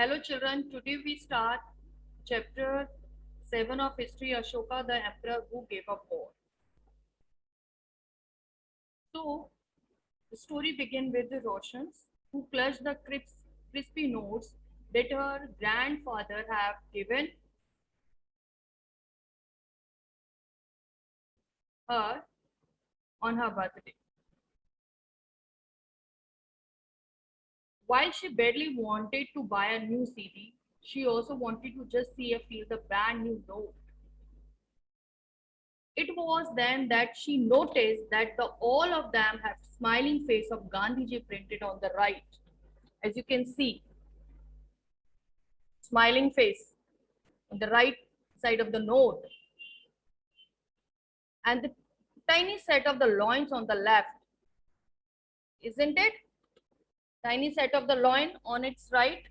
Hello children, today we start chapter 7 of history, Ashoka the emperor who gave up war. So the story begins with the Roshans who clutched the crispy notes that her grandfather have given her on her birthday. While she badly wanted to buy a new CD, she also wanted to just see and feel the brand new note. It was then that she noticed that all of them have smiling face of Gandhiji printed on the right. As you can see, smiling face on the right side of the note, and the tiny set of the loins on the left. Isn't it? Tiny set of the loin on its right.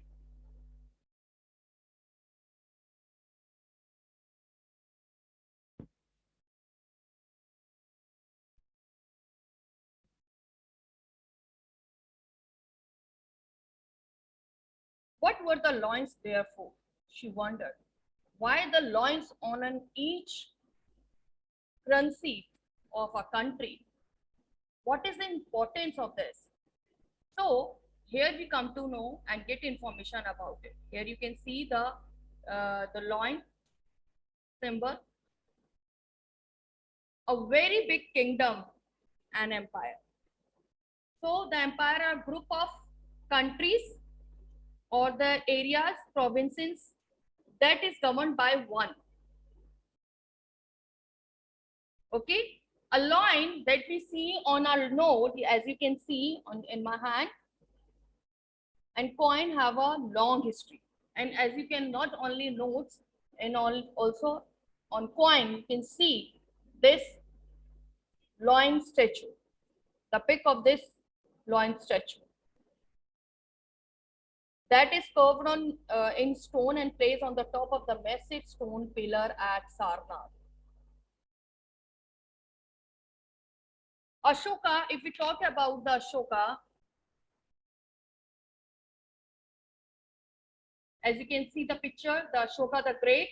What were the loins there for? She wondered. Why the loins on each currency of a country? What is the importance of this? So here we come to know and get information about it. Here you can see the loin symbol, a very big kingdom and empire. So the empire are group of countries or the areas, provinces that is governed by one. Okay, a loin that we see on our note, as you can see in my hand, and coin have a long history. And as you can not only notes and also on coin, you can see this loin statue, the pic of this loin statue. That is carved on in stone and placed on the top of the massive stone pillar at Sarnath. Ashoka, if we talk about the Ashoka, as you can see the picture, the Ashoka the Great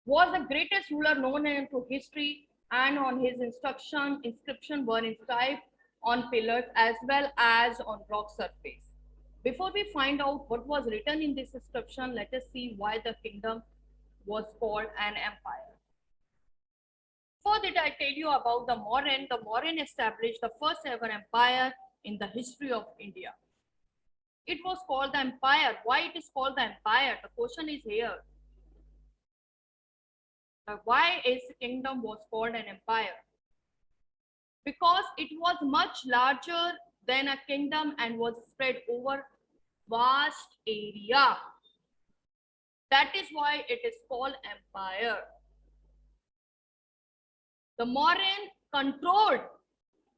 was the greatest ruler known into history, and on his inscription were inscribed on pillars as well as on rock surface. Before we find out what was written in this inscription, let us see why the kingdom was called an empire. For that, I tell you about the Mauryan. The Mauryan established the first ever empire in the history of India. It was called the empire. Why it is called the empire? The question is here. Why its kingdom was called an empire? Because it was much larger than a kingdom and was spread over vast area. That is why it is called empire. The Mauryan controlled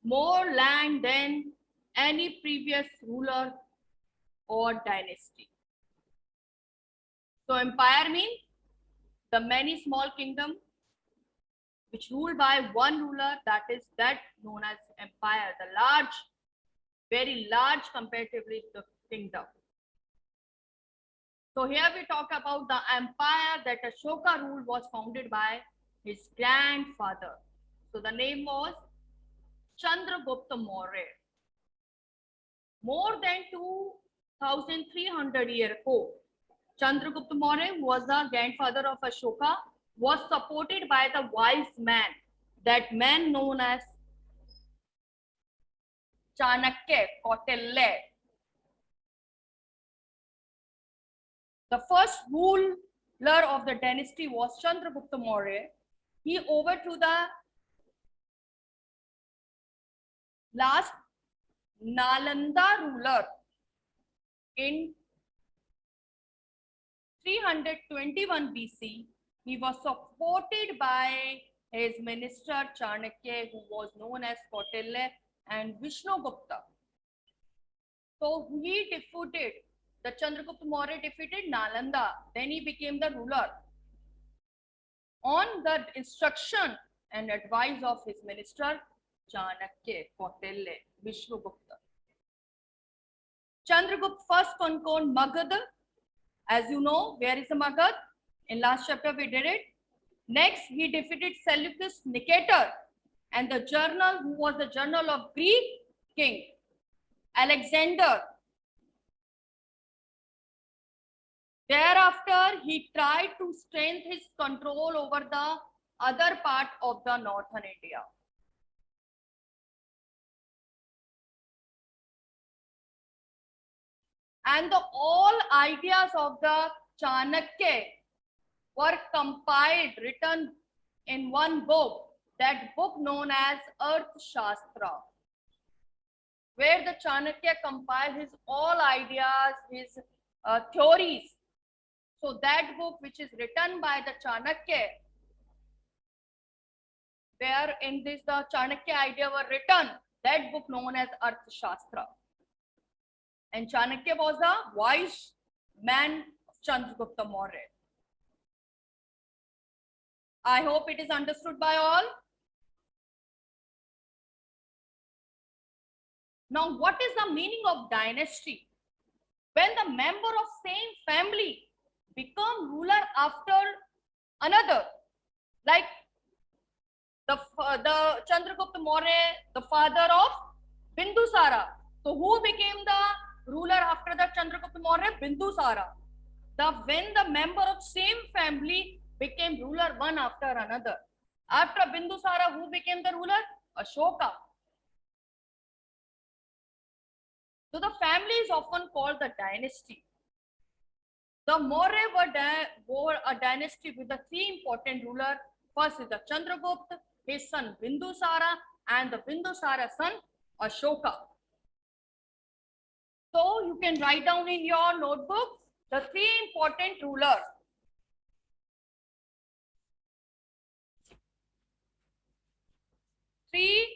more land than any previous ruler or dynasty. So empire means the many small kingdom which ruled by one ruler, that known as empire, the large, very large comparatively the kingdom. So here we talk about the empire that Ashoka ruled was founded by his grandfather. So the name was Chandragupta Maurya. More than 2,300 years ago, Chandragupta Maurya, who was the grandfather of Ashoka, was supported by the wise man, that man known as Chanakya Kautilya. The first ruler of the dynasty was Chandragupta Maurya. He overthrew the last Nalanda ruler in 321 BC. He was supported by his minister Chanakya, who was known as Kautilya, and Vishnugupta. So he defeated, the Chandragupta Maurya defeated Nalanda. Then he became the ruler on the instruction and advice of his minister Chanakya, Kautilya, Vishnugupta. Chandragupta first conquered Magad. As you know, where is the Magad? In last chapter we did it. Next, he defeated Seleucus Nicator and the journal, who was the journal of Greek king Alexander. Thereafter, he tried to strengthen his control over the other part of the northern India. And all ideas of the Chanakya were compiled, written in one book, that book known as Arthashastra, where the Chanakya compiled his all ideas, his theories. So that book, which is written by the Chanakya, where in this the Chanakya idea were written, that book known as Arthashastra. And Chanakya was a wise man of Chandragupta Maurya. I hope it is understood by all. Now, what is the meaning of dynasty? When the member of same family become ruler after another, like the Chandragupta Maurya, the father of Bindusara. So who became the ruler after the Chandragupta Maurya? Bindusara. When the member of same family became ruler one after another. After Bindusara, who became the ruler? Ashoka. So the family is often called the dynasty. The Maurya were a dynasty with the three important rulers. First is the Chandragupta, his son Bindusara, and the Bindusara son Ashoka. So you can write down in your notebook the three important rulers. Three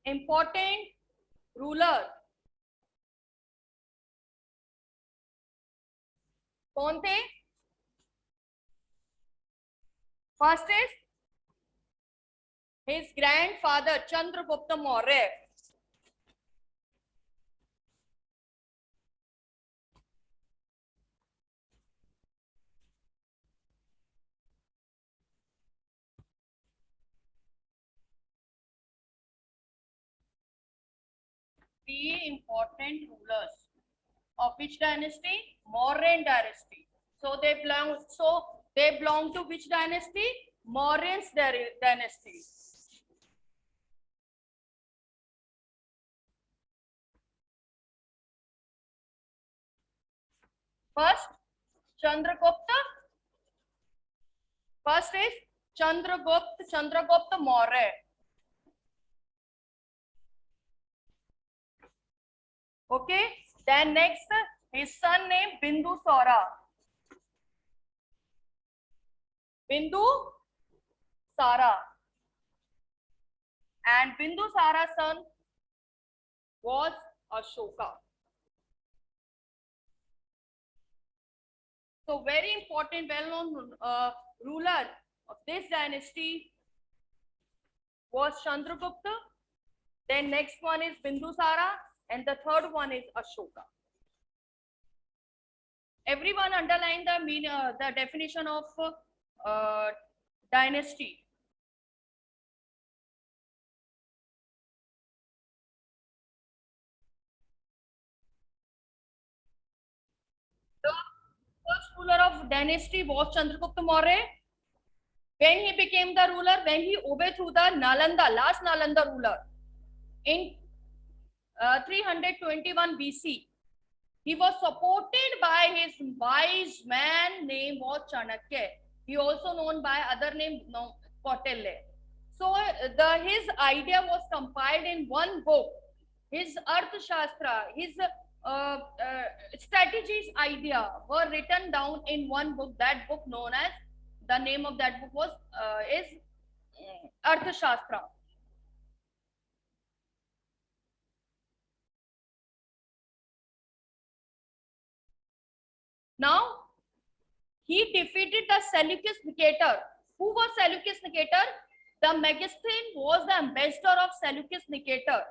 important rulers. कौन थे? First is his grandfather Chandragupta Maurya. Three important rulers of which dynasty? Mauryan dynasty. So they belong to which dynasty? Mauryan dynasty. First, Chandragupta. First is Chandragupta Maurya. Okay. Then next, his son named Bindusara. Bindusara. And Bindusara's son was Ashoka. So very important, well-known ruler of this dynasty was Chandragupta. Then next one is Bindusara, and the third one is Ashoka. Everyone underline the definition of dynasty. The first ruler of dynasty was Chandragupta Maurya. When he became the ruler, when he overthrew the last Nalanda ruler in 321 BC, he was supported by his wise man name was Chanakya. He also known by other name Kautilya. So his idea was compiled in one book. His Arthashastra, his strategies idea were written down in one book. That book known as, the name of that book was is Arthashastra. Now, he defeated the Seleucus Nicator. Who was Seleucus Nicator? The Megasthenes was the ambassador of Seleucus Nicator.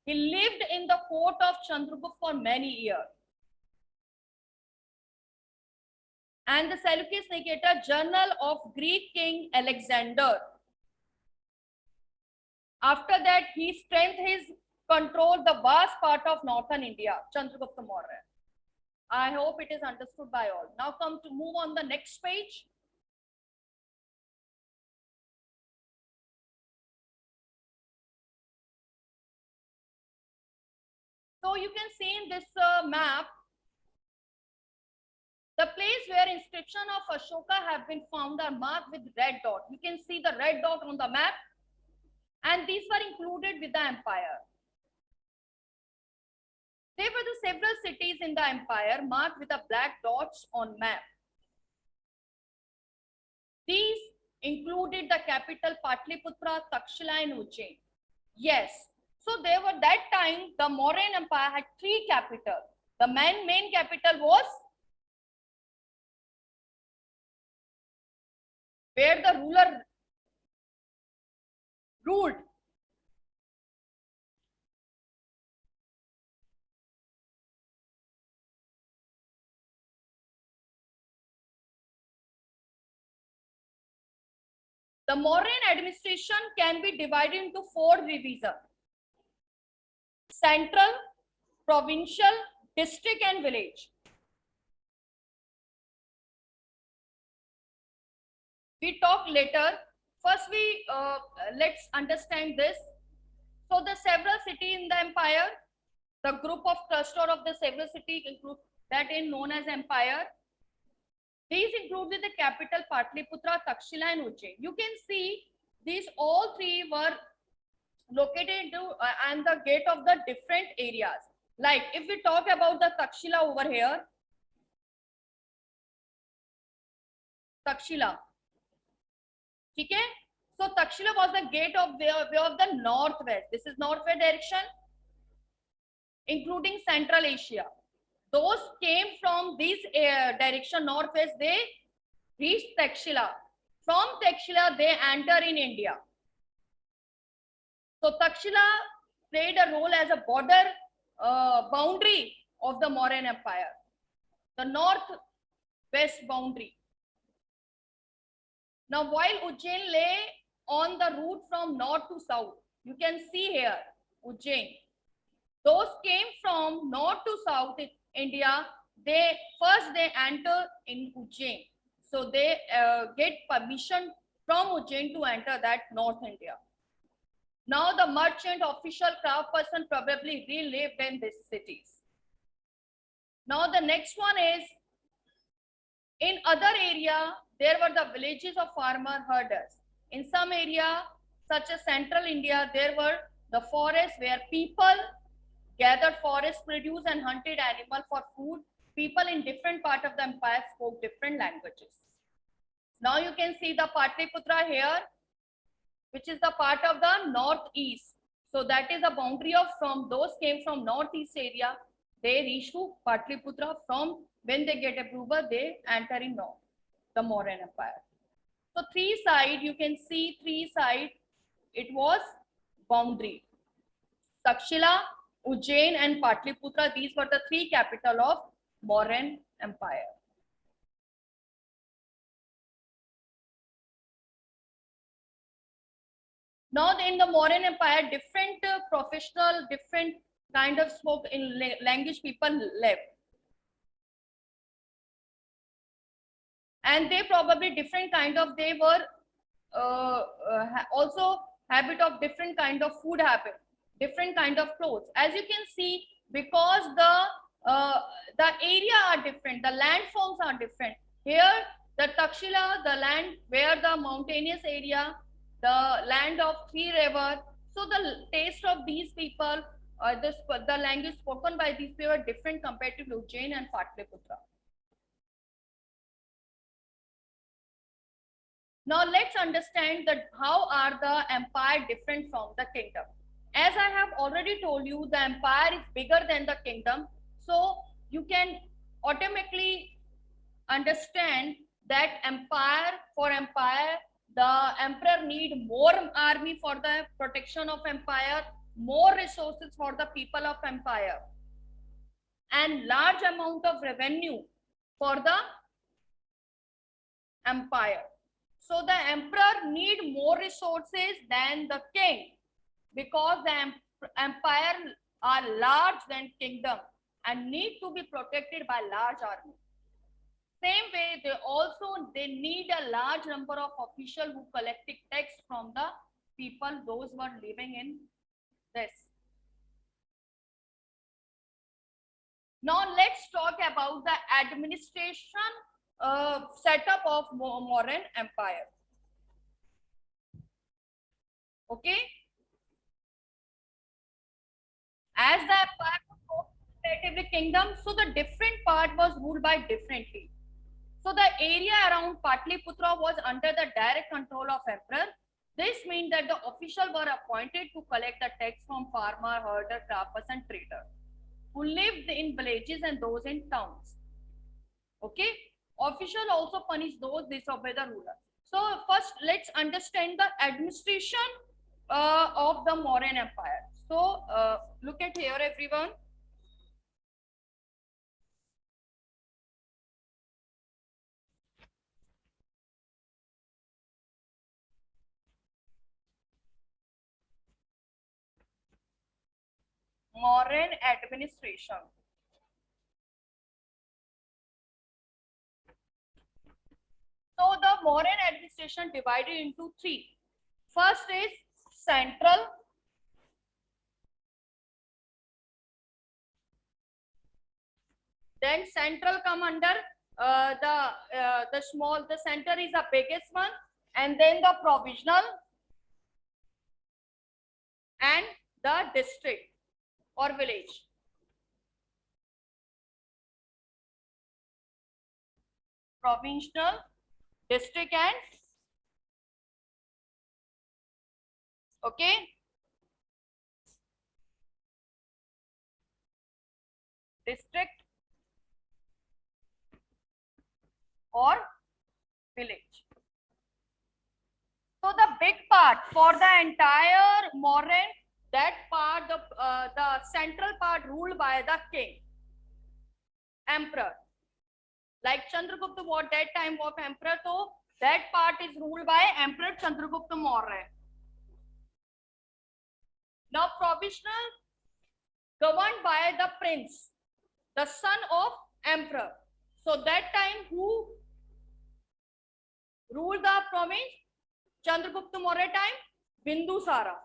He lived in the court of Chandragupta for many years. And the Seleucus Nicator, journal of Greek king Alexander. After that, he strengthened his control the vast part of northern India, Chandragupta Maurya. I hope it is understood by all. Now come to move on the next page. So you can see in this map, the place where inscription of Ashoka have been found are marked with red dot. You can see the red dot on the map, and these were included with the empire. There were the several cities in the empire marked with the black dots on map. These included the capital Patliputra, Takshila and Ujjain. Yes, so there were that time the Mauryan Empire had three capitals. The main capital was where the ruler ruled. The Mauryan administration can be divided into four divisions: central, provincial, district and village. We talk later. First, let's understand this. So the several cities in the empire, the group of cluster of the several cities include that is known as empire. These included the capital Patliputra, Takshila and Ujjain. You can see these all three were located into and the gate of the different areas. Like if we talk about the Takshila over here, Takshila. Okay? So Takshila was the gate of way of the northwest. This is northwest direction, including Central Asia. Those came from this direction northwest, they reached Takshila. From Takshila, they enter in India. So Takshila played a role as a border boundary of the Mauryan Empire, the northwest boundary. Now, while Ujjain lay on the route from north to south, you can see here Ujjain. Those came from north to south in India. They enter in Ujjain. So they get permission from Ujjain to enter that North India. Now the merchant, official, craft person probably relived in these cities. Now the next one is, in other area, there were the villages of farmer herders. In some area, such as central India, there were the forests where people gathered forest produce and hunted animal for food. People in different part of the empire spoke different languages. Now you can see the Patliputra here, which is the part of the northeast. So that is the boundary of from those came from northeast area. They reach to Patliputra. From when they get approval, they enter in north, the Mauryan Empire. So three side, you can see three side, it was boundary. Takshila, Ujjain and Patliputra, these were the three capital of Mauryan Empire. Now in the Mauryan Empire, different professional, different kind of spoke in language people lived. And they probably different kind of, they were also habit of different kind of food habit, different kind of clothes. As you can see, because the area are different, the landforms are different. Here, the Takshila, the land where the mountainous area, the land of three rivers. So the taste of these people, the language spoken by these people are different compared to Ujjain and Patliputra. Now let's understand that how are the empire different from the kingdom. As I have already told you, the empire is bigger than the kingdom. So you can automatically understand that for empire, the emperor need more army for the protection of empire, more resources for the people of empire and large amount of revenue for the empire. So the emperor need more resources than the king because the empire are large than kingdom and need to be protected by large army. Same way, they need a large number of officials who collected tax from the people, those who are living in this. Now let's talk about the administration setup of Mauryan Empire. Okay, as the empire was relatively kingdom, so the different part was ruled by differently. So the area around Patliputra was under the direct control of emperor. This means that the officials were appointed to collect the tax from farmer, herder, craftsmen, and traders who lived in villages and those in towns. Okay, official also punish those disobey the ruler. So first, let's understand the administration of the Mauryan Empire. So look at here, everyone. Mauryan administration. So the Mauryan administration divided into three. First is central. Then central come under the center is the biggest one, and then the provisional and the district or village. Provincial, district, and okay. District or village. So the big part for the entire Mauryan, that part, the central part ruled by the king, emperor. Like Chandragupta was that time of emperor, so that part is ruled by Emperor Chandragupta Maurya. Now provisional governed by the prince, the son of emperor. So that time who ruled the province? Chandragupta Maurya time, Bindusara.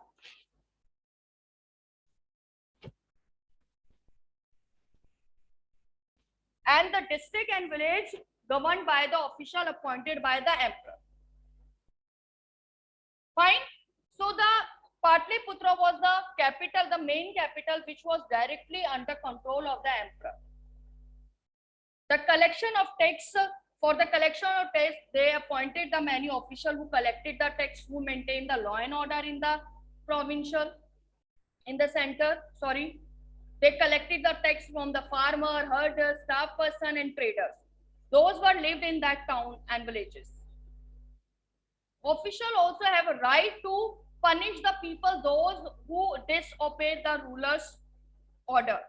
And the district and village governed by the official appointed by the emperor. Fine. So the Patliputra was the capital, the main capital, which was directly under control of the emperor. The collection of tax, for the collection of tax, they appointed the many officials who collected the tax, who maintained the law and order in the provincial, in the center, sorry. They collected the tax from the farmer, herders, staff person, and traders. Those were lived in that town and villages. Officials also have a right to punish the people, those who disobey the ruler's order.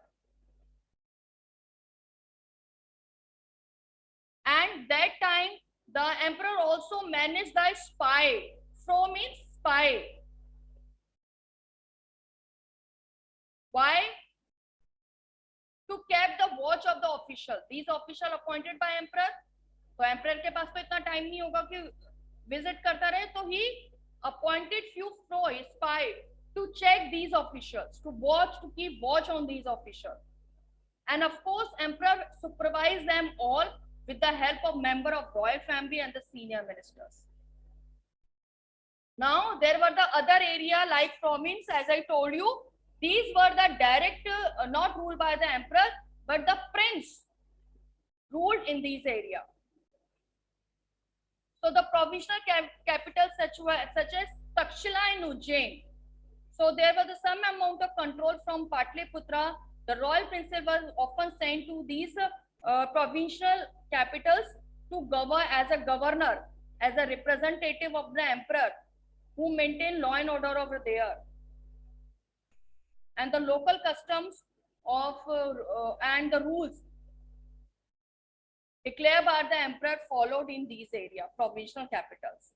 And that time, the emperor also managed the spy. So means spy. Why? To keep the watch of the official. These officials appointed by emperor. तो emperor के पास तो इतना time नहीं होगा कि visit करता रहे, तो he appointed few spy to check these officials, to keep watch on these officials. And of course, emperor supervised them all with the help of member of royal family and the senior ministers. Now, there were the other area like province, as I told you. These were the direct, not ruled by the emperor, but the prince ruled in these areas. So the provincial capitals such as Takshila and Ujjain. So there was some amount of control from Patliputra. The royal princes was often sent to these provincial capitals to govern as a governor, as a representative of the emperor, who maintain law and order over there. and the local customs of and the rules declared by the emperor followed in these area provincial capitals.